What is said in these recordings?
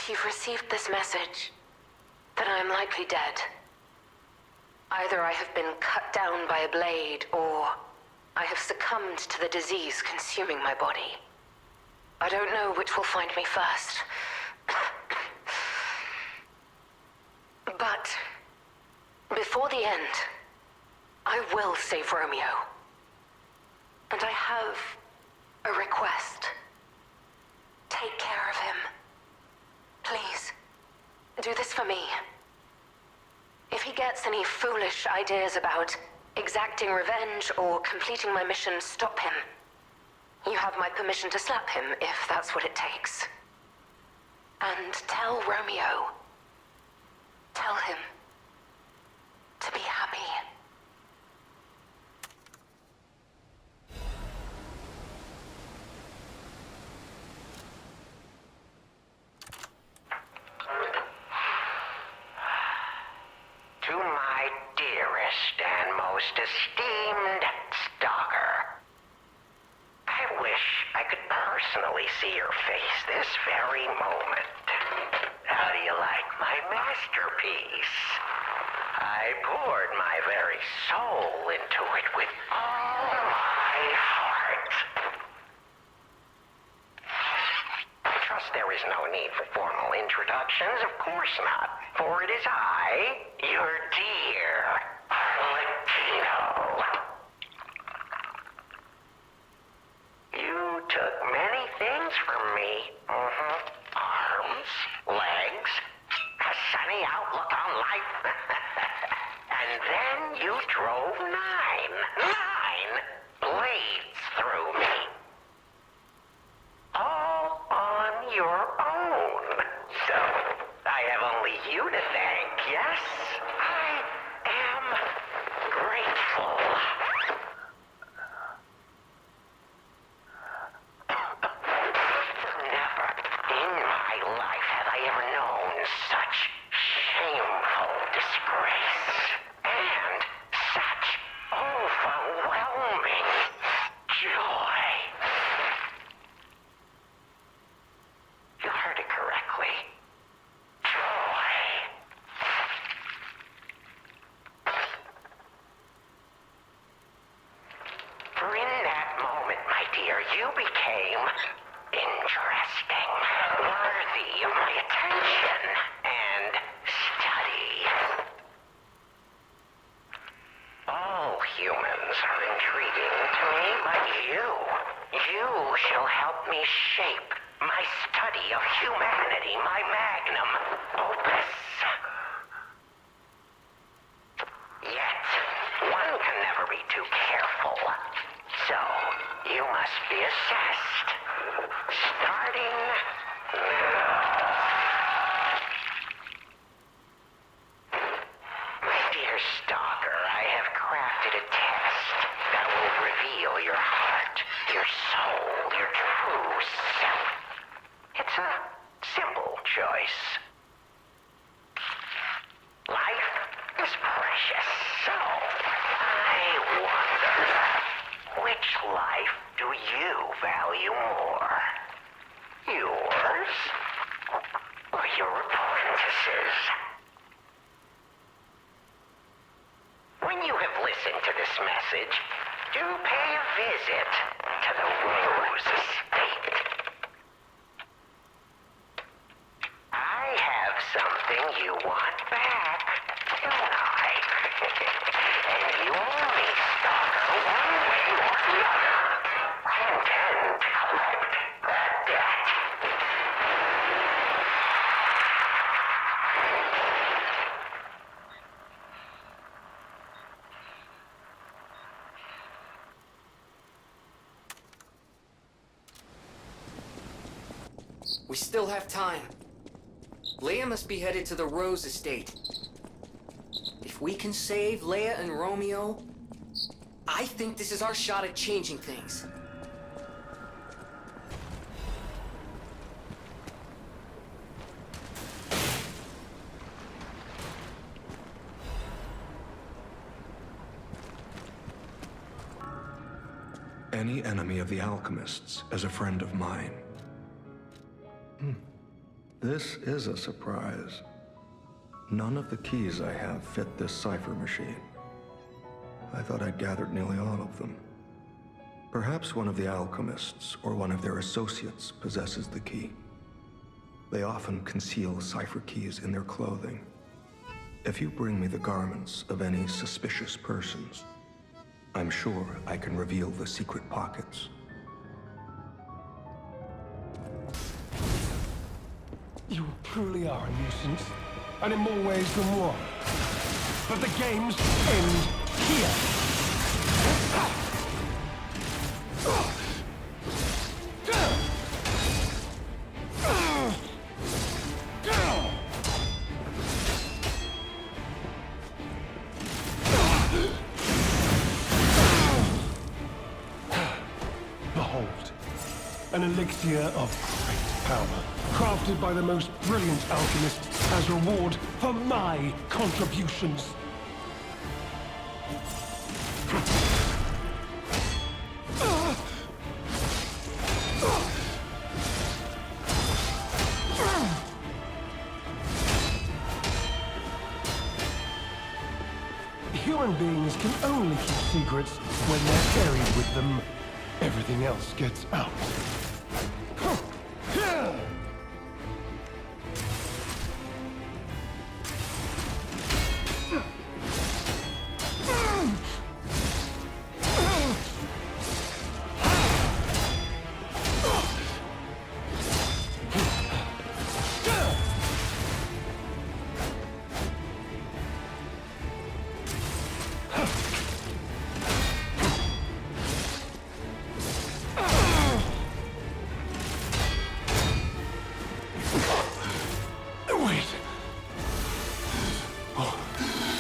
If you've received this message, then I am likely dead. Either I have been cut down by a blade, or I have succumbed to the disease consuming my body. I don't know which will find me first. But before the end, I will save Romeo. And I have a request. Take care of him. Please, do this for me. If he gets any foolish ideas about exacting revenge or completing my mission, stop him. You have my permission to slap him if that's what it takes. And tell Romeo. Tell him to be happy. To my dearest and most esteemed stalker, I wish I could personally see your face this very moment. How do you like my masterpiece? I poured my very soul into it with all my heart. I trust there is no need for formal introductions, of course not, for it is I, your dear Valentino. You took many things from me. Arms, legs, a sunny outlook on life. And then you drove nine blades through me. All on your own. So, I have only you to thank, yes? I am grateful. Never in my life have I ever known such shameful disgrace and such overwhelming joy. You heard it correctly. Joy. For in that moment, my dear, you became interesting, worthy of my attention and study. All humans are intriguing to me, but you shall help me shape my study of humanity, my magnum opus. Yet, one can never be too careful. So, you must be assessed. Starting now. My dear stalker, I have crafted a test that will reveal your heart, your soul, your true self. It's a simple choice. Life is precious, so I wonder, which life do you value more? Yours or your apprentice's? When you have listened to this message, do pay a visit to the Rose Estate. I have something you want back, don't I? And you only stalker one way or another. I intend to collect that debt. We still have time. Leia must be headed to the Rose Estate. If we can save Leia and Romeo, I think this is our shot at changing things. Any enemy of the alchemists is a friend of mine. This is a surprise. None of the keys I have fit this cipher machine. I thought I'd gathered nearly all of them. Perhaps one of the alchemists or one of their associates possesses the key. They often conceal cipher keys in their clothing. If you bring me the garments of any suspicious persons, I'm sure I can reveal the secret pockets. You truly are a nuisance, and in more ways than one. But the games end here. Behold, an elixir of great power, crafted by the most brilliant alchemist as reward for my contributions. Human beings can only keep secrets when they're buried with them. Everything else gets out.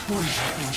What is happening?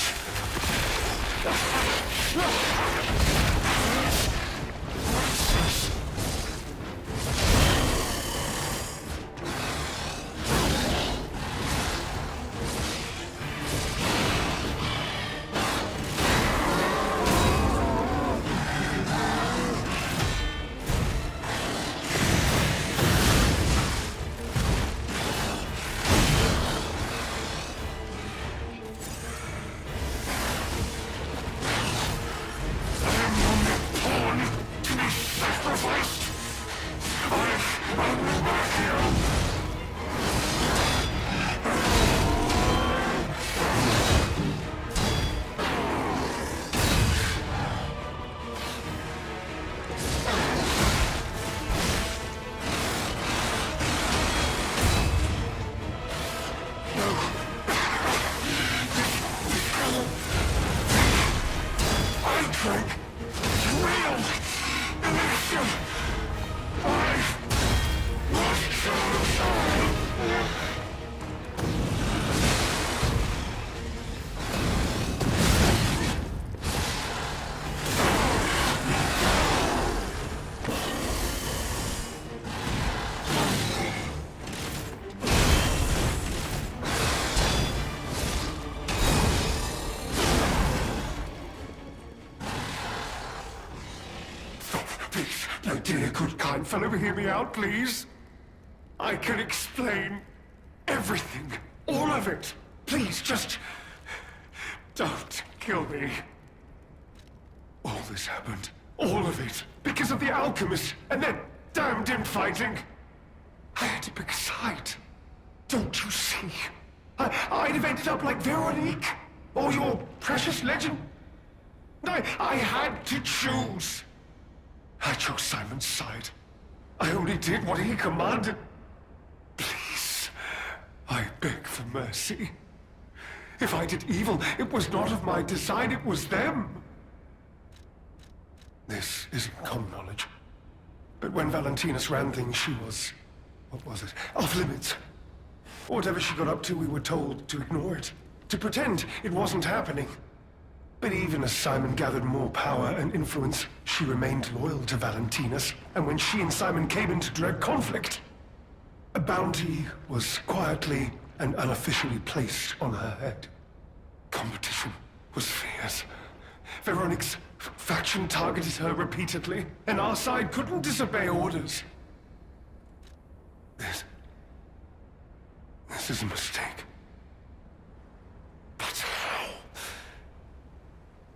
My dear, good, kind fellow, hear me out, please. I can explain everything. All of it. Please, just don't kill me. All this happened. All of it. Because of the alchemist and their damned infighting. I had to pick a side. Don't you see? I'd have ended up like Veronique. Or your precious legend. I had to choose. I chose Simon's side. I only did what he commanded. Please, I beg for mercy. If I did evil, it was not of my design, it was them. This isn't common knowledge. But when Valentinus ran things, she was... what was it? Off limits. Whatever she got up to, we were told to ignore it. To pretend it wasn't happening. But even as Simon gathered more power and influence, she remained loyal to Valentinus, and when she and Simon came into direct conflict, a bounty was quietly and unofficially placed on her head. Competition was fierce. Veronique's faction targeted her repeatedly, and our side couldn't disobey orders. This is a mistake. But how?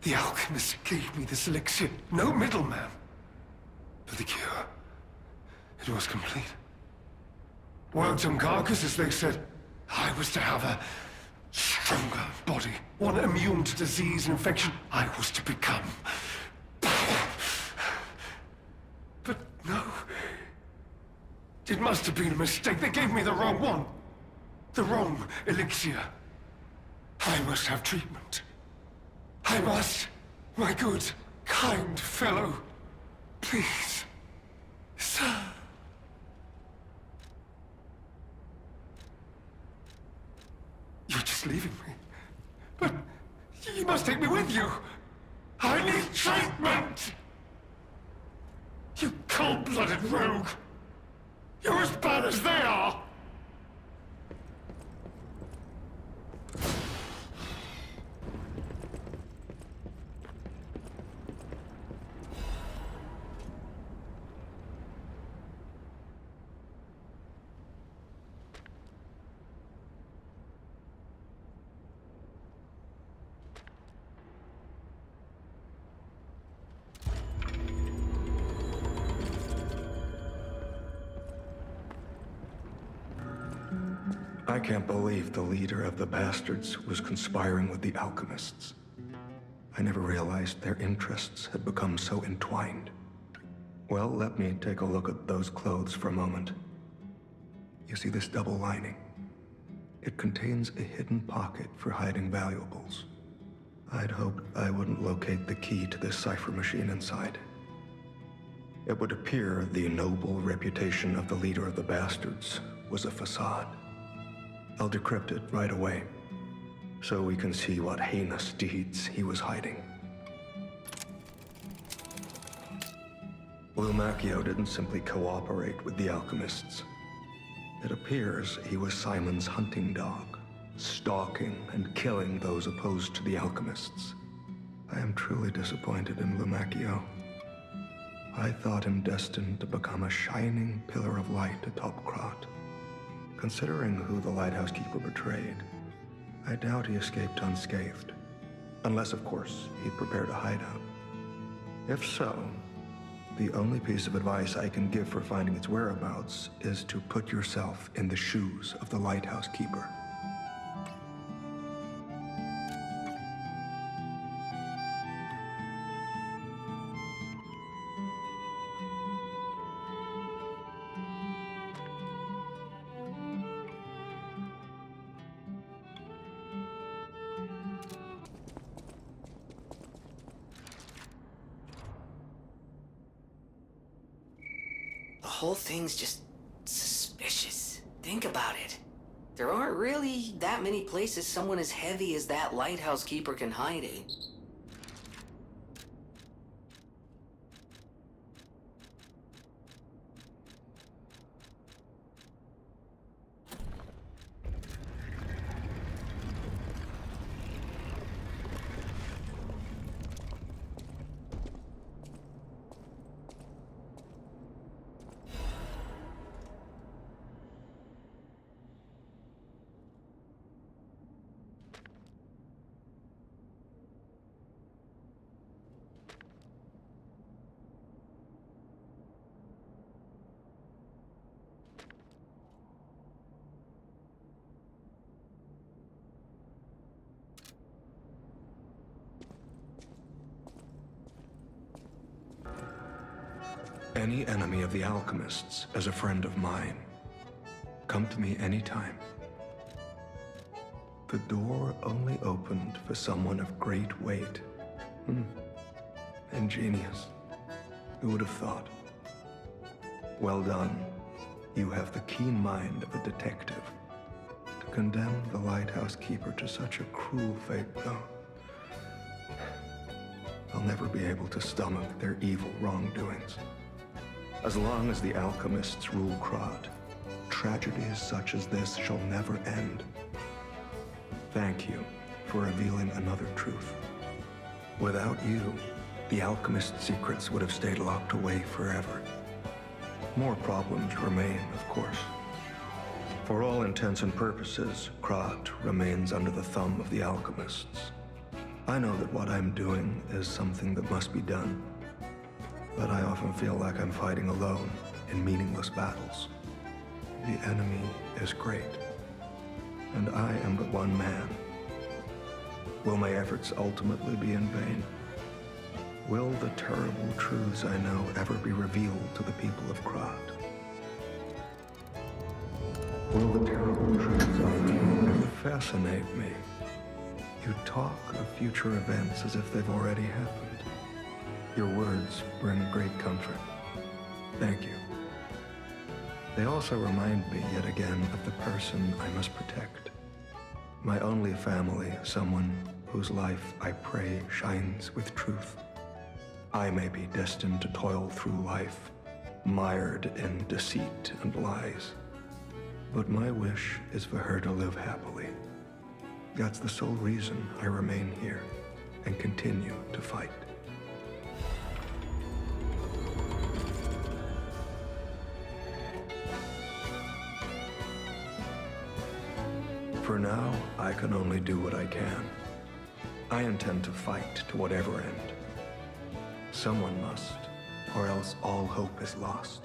The alchemist gave me this elixir. No middleman. For the cure. It was complete. Worked on carcasses, they said. I was to have a stronger body. One immune to disease and infection. I was to become power. But no. It must have been a mistake. They gave me the wrong one. The wrong elixir. I must have treatment. I must. My good, kind fellow. Please. Sir. You're just leaving me. But you must take me with you. I need treatment. You cold-blooded rogue. You're as bad as they are. I can't believe the leader of the bastards was conspiring with the alchemists. I never realized their interests had become so entwined. Well, let me take a look at those clothes for a moment. You see this double lining? It contains a hidden pocket for hiding valuables. I'd hoped I wouldn't locate the key to this cipher machine inside. It would appear the noble reputation of the leader of the bastards was a facade. I'll decrypt it right away, so we can see what heinous deeds he was hiding. Lumakio didn't simply cooperate with the alchemists. It appears he was Simon's hunting dog, stalking and killing those opposed to the alchemists. I am truly disappointed in Lumakio. I thought him destined to become a shining pillar of light atop Krat. Considering who the lighthouse keeper betrayed, I doubt he escaped unscathed. Unless, of course, he'd prepared a hideout. If so, the only piece of advice I can give for finding its whereabouts is to put yourself in the shoes of the lighthouse keeper. The whole thing's just suspicious. Think about it. There aren't really that many places someone as heavy as that lighthouse keeper can hide in. Any enemy of the alchemists is a friend of mine. Come to me anytime. The door only opened for someone of great weight. Ingenious. Who would have thought? Well done. You have the keen mind of a detective. To condemn the lighthouse keeper to such a cruel fate, though, I'll never be able to stomach their evil wrongdoings. As long as the alchemists rule Krat, tragedies such as this shall never end. Thank you for revealing another truth. Without you, the alchemist's secrets would have stayed locked away forever. More problems remain, of course. For all intents and purposes, Krat remains under the thumb of the alchemists. I know that what I'm doing is something that must be done, but I often feel like I'm fighting alone in meaningless battles. The enemy is great, and I am but one man. Will my efforts ultimately be in vain? Will the terrible truths I know ever be revealed to the people of Krat? Will the terrible truths I know ever fascinate me? You talk of future events as if they've already happened. Your words bring great comfort. Thank you. They also remind me yet again of the person I must protect. My only family, someone whose life I pray shines with truth. I may be destined to toil through life, mired in deceit and lies. But my wish is for her to live happily. That's the sole reason I remain here and continue to fight. For now, I can only do what I can. I intend to fight to whatever end. Someone must, or else all hope is lost.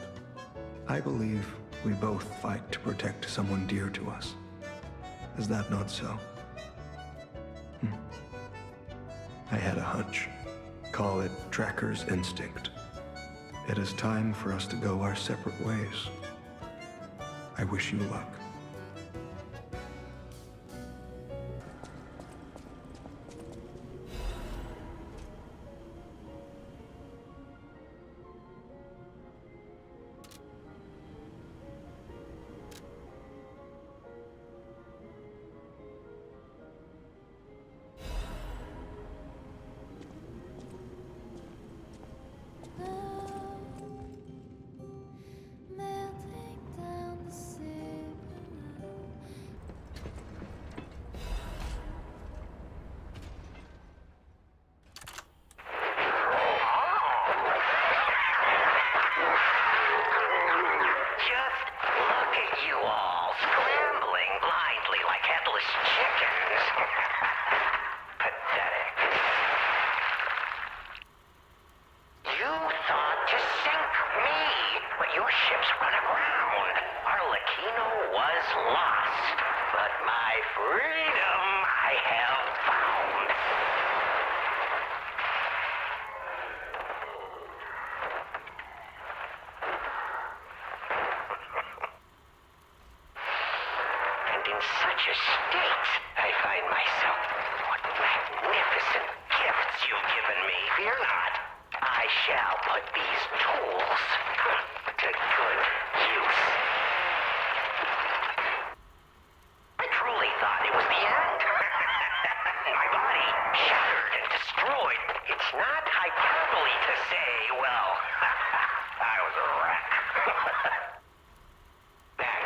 I believe we both fight to protect someone dear to us. Is that not so? I had a hunch. Call it tracker's instinct. It is time for us to go our separate ways. I wish you luck. Your ships run aground. Arlequino was lost, but my freedom I have found. And in such a state, I find myself. What magnificent gifts you've given me. Fear not. I shall put these tools to good use. I truly thought it was the end. My body shattered and destroyed. It's not hyperbole to say, well, I was a wreck. Then,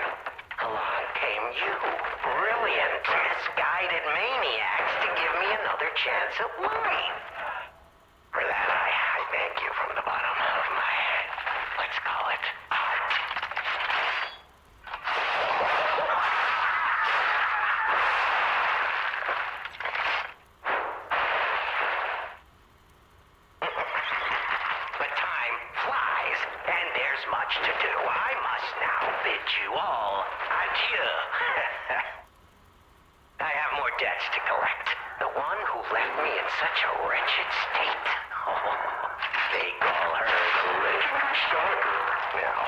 along came you, brilliant, misguided maniacs to give me another chance at life. For that, I thank you from the bottom of my, let's call it, heart. But time flies, and there's much to do. I must now bid you all adieu. I have more debts to collect. The one who left me in such a wretched state. They call her the Legend Stalker now.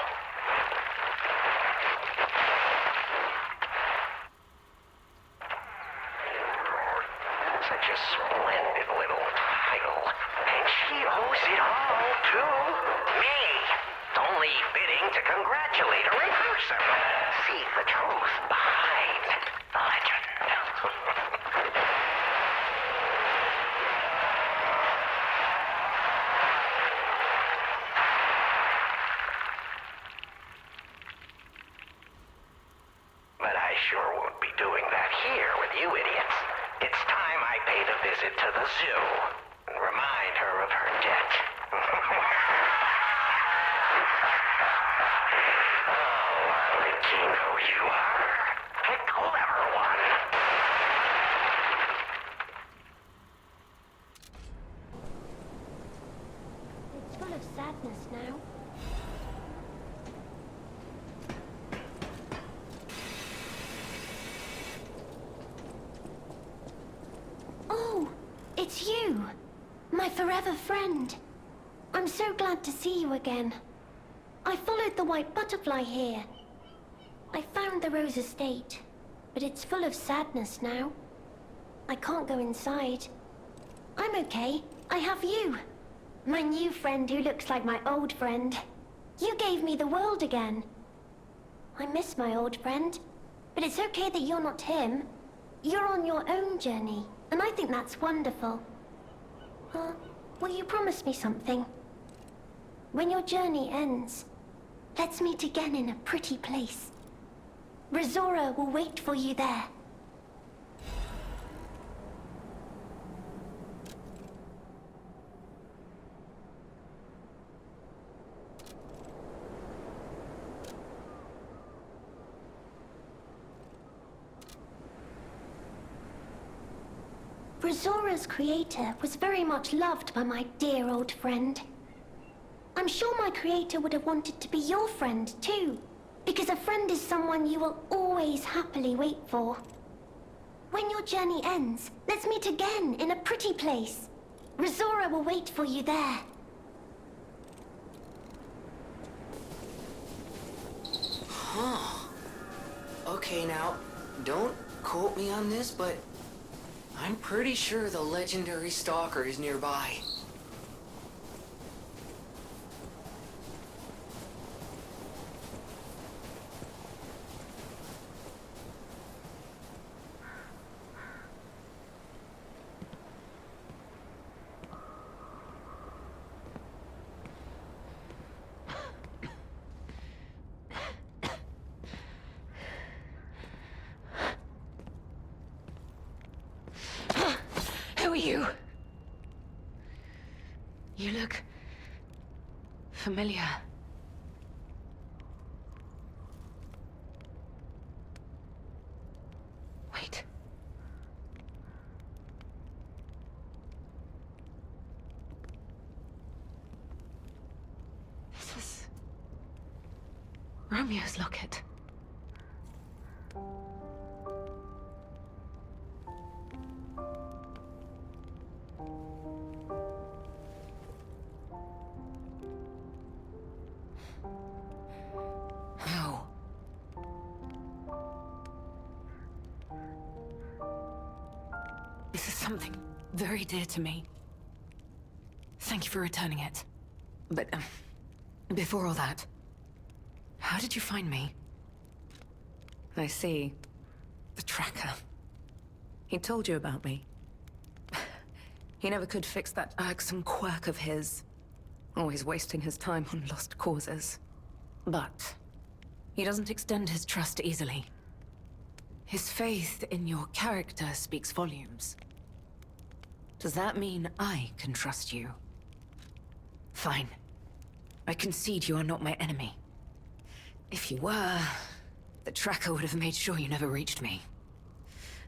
Such a splendid little title. And she owes it all to me. It's only fitting to congratulate her in person. See the truth behind the legend. But I sure won't be doing that here with you idiots. It's time I paid a visit to the zoo and remind her of her debt. Oh, Valentino, you are. It's you, my forever friend. I'm so glad to see you again. I followed the white butterfly here. I found the Rose Estate, but it's full of sadness now. I can't go inside. I'm okay. I have you. My new friend who looks like my old friend. You gave me the world again. I miss my old friend, but it's okay that you're not him. You're on your own journey, and I think that's wonderful. Will you promise me something? When your journey ends, let's meet again in a pretty place. Rosora will wait for you there. Rosora's creator was very much loved by my dear old friend. I'm sure my creator would have wanted to be your friend too, because a friend is someone you will always happily wait for. When your journey ends, let's meet again in a pretty place. Rosora will wait for you there. Huh. Okay, now, don't quote me on this, but I'm pretty sure the legendary stalker is nearby. Who are you? You look familiar. Wait. This is Romeo's locket. How? This is something very dear to me. Thank you for returning it. But, before all that, how did you find me? I see. The tracker. He told you about me. He never could fix that irksome quirk of his. Always wasting his time on lost causes. But he doesn't extend his trust easily. His faith in your character speaks volumes. Does that mean I can trust you? Fine. I concede you are not my enemy. If you were, the tracker would have made sure you never reached me.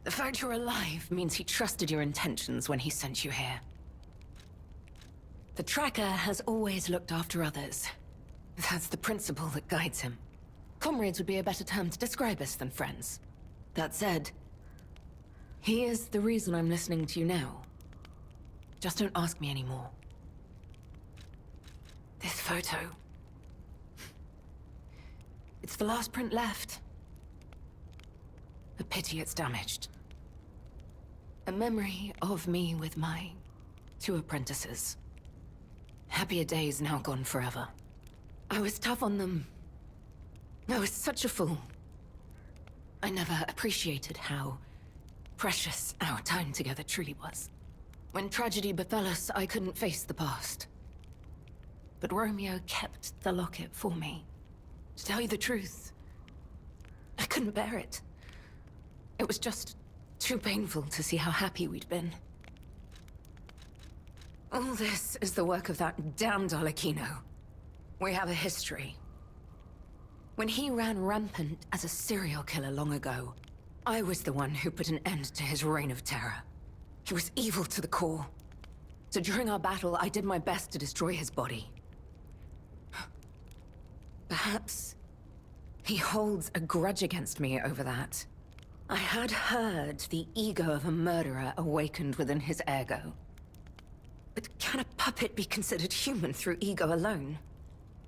The fact you're alive means he trusted your intentions when he sent you here. The tracker has always looked after others. That's the principle that guides him. Comrades would be a better term to describe us than friends. That said, he is the reason I'm listening to you now. Just don't ask me anymore. This photo. It's the last print left. A pity it's damaged. A memory of me with my 2 apprentices. Happier days now gone forever. I was tough on them. I was such a fool. I never appreciated how precious our time together truly was. When tragedy befell us, I couldn't face the past. But Romeo kept the locket for me. To tell you the truth, I couldn't bear it. It was just too painful to see how happy we'd been. All this is the work of that damned Allequino. We have a history. When he ran rampant as a serial killer long ago, I was the one who put an end to his reign of terror. He was evil to the core. So during our battle, I did my best to destroy his body. Perhaps he holds a grudge against me over that. I had heard the ego of a murderer awakened within his ego. But can a puppet be considered human through ego alone?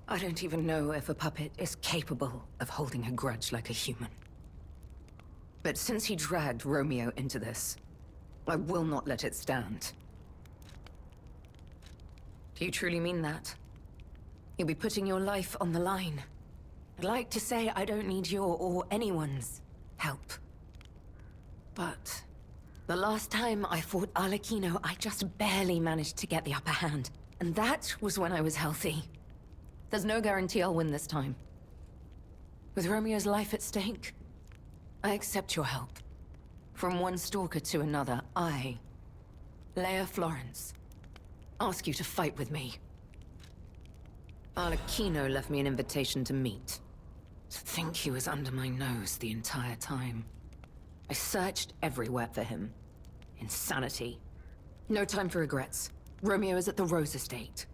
I don't even know if a puppet is capable of holding a grudge like a human. But since he dragged Romeo into this, I will not let it stand. Do you truly mean that? You'll be putting your life on the line. I'd like to say I don't need your or anyone's help. But the last time I fought Arlecchino, I just barely managed to get the upper hand. And that was when I was healthy. There's no guarantee I'll win this time. With Romeo's life at stake, I accept your help. From one stalker to another, I, Leia Florence, ask you to fight with me. Arlecchino left me an invitation to meet. To think he was under my nose the entire time. I searched everywhere for him. Insanity. No time for regrets. Romeo is at the Rose Estate.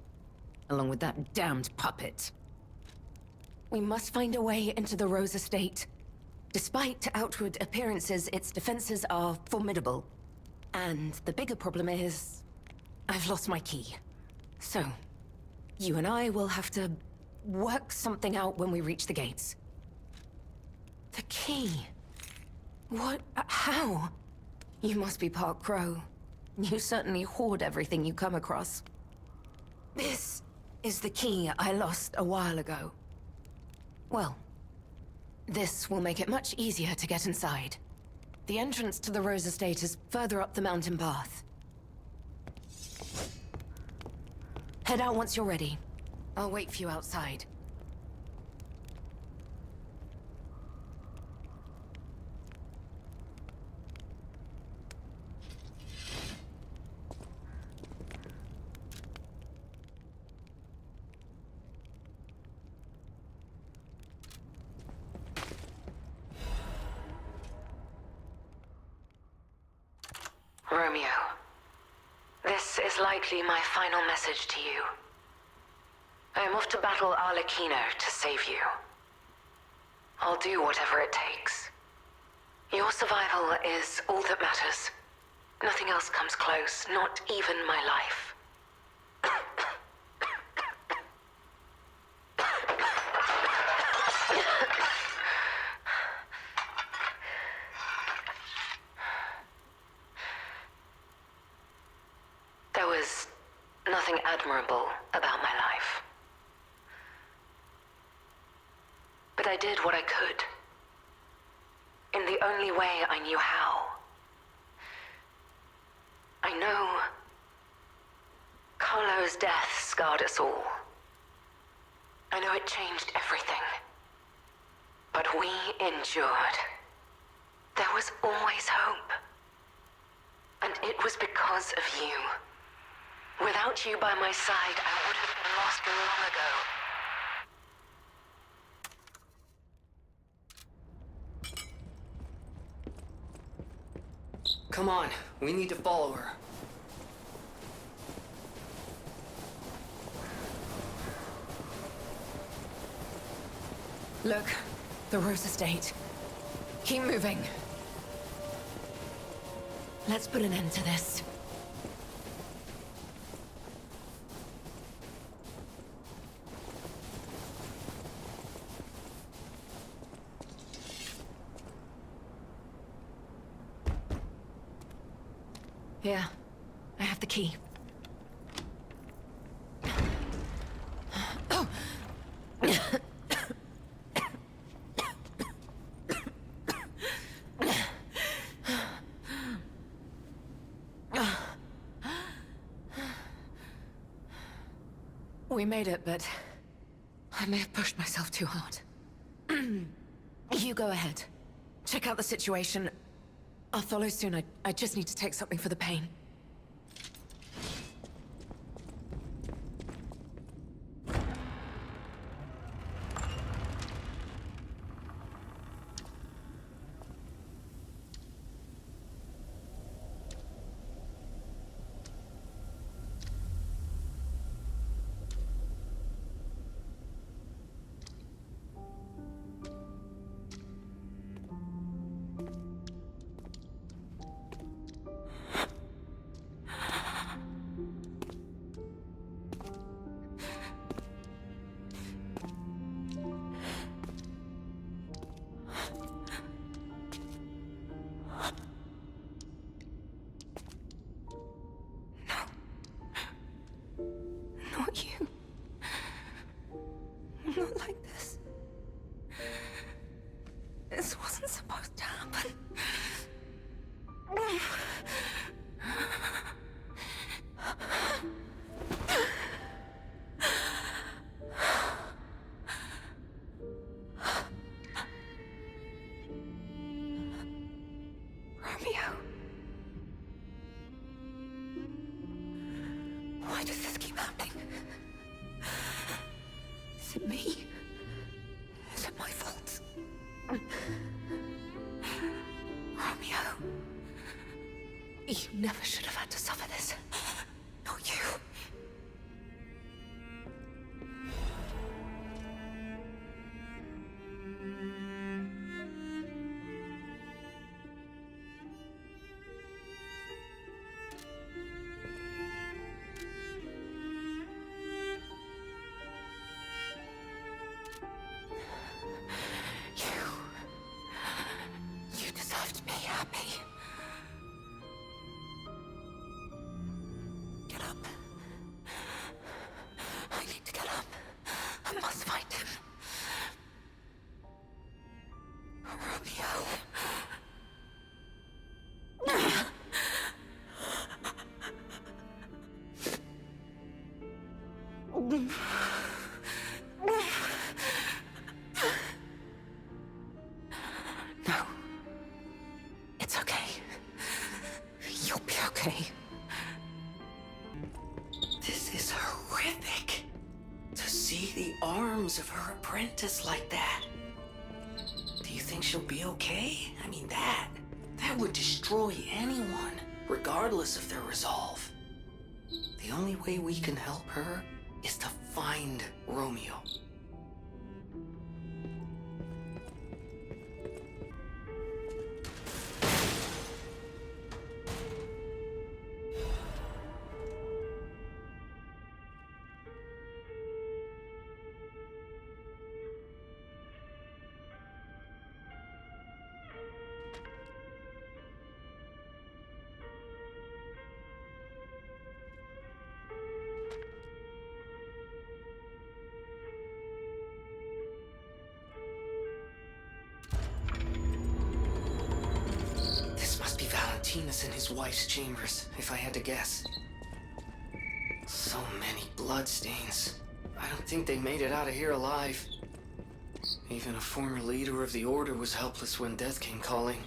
Along with that damned puppet. We must find a way into the Rose Estate. Despite outward appearances, its defenses are formidable. And the bigger problem is, I've lost my key. So, you and I will have to work something out when we reach the gates. The key? What? How? You must be part Crow. You certainly hoard everything you come across. This is the key I lost a while ago. Well, this will make it much easier to get inside. The entrance to the Rose Estate is further up the mountain path. Head out once you're ready. I'll wait for you outside. Romeo, this is likely my final message to you. I am off to battle Arlecchino to save you. I'll do whatever it takes. Your survival is all that matters. Nothing else comes close, not even my life. There was nothing admirable about my life. But I did what I could. In the only way I knew how. I know Carlo's death scarred us all. I know it changed everything. But we endured. There was always hope. And it was because of you. Without you by my side, I would have been lost long ago. Come on, we need to follow her. Look, the Rose Estate. Keep moving. Let's put an end to this. Here, I have the key. Oh. We made it, but I may have pushed myself too hard. You go ahead. Check out the situation. I'll follow soon. I just need to take something for the pain. This wasn't supposed to happen. Romeo. Why does this keep happening? Is it me? Is it my fault? Romeo. You never should have had to suffer this. Not you. You deserve to be happy. Get up. I need to get up. I must find him. Romeo. No. It's okay. You'll be okay. This is horrific. To see the arms of her apprentice like that. Do you think she'll be okay? I mean, that would destroy anyone, regardless of their resolve. The only way we can help her is to find Romeo. This must be Valentina's in his wife's chambers, if I had to guess. So many bloodstains. I don't think they made it out of here alive. Even a former leader of the Order was helpless when death came calling.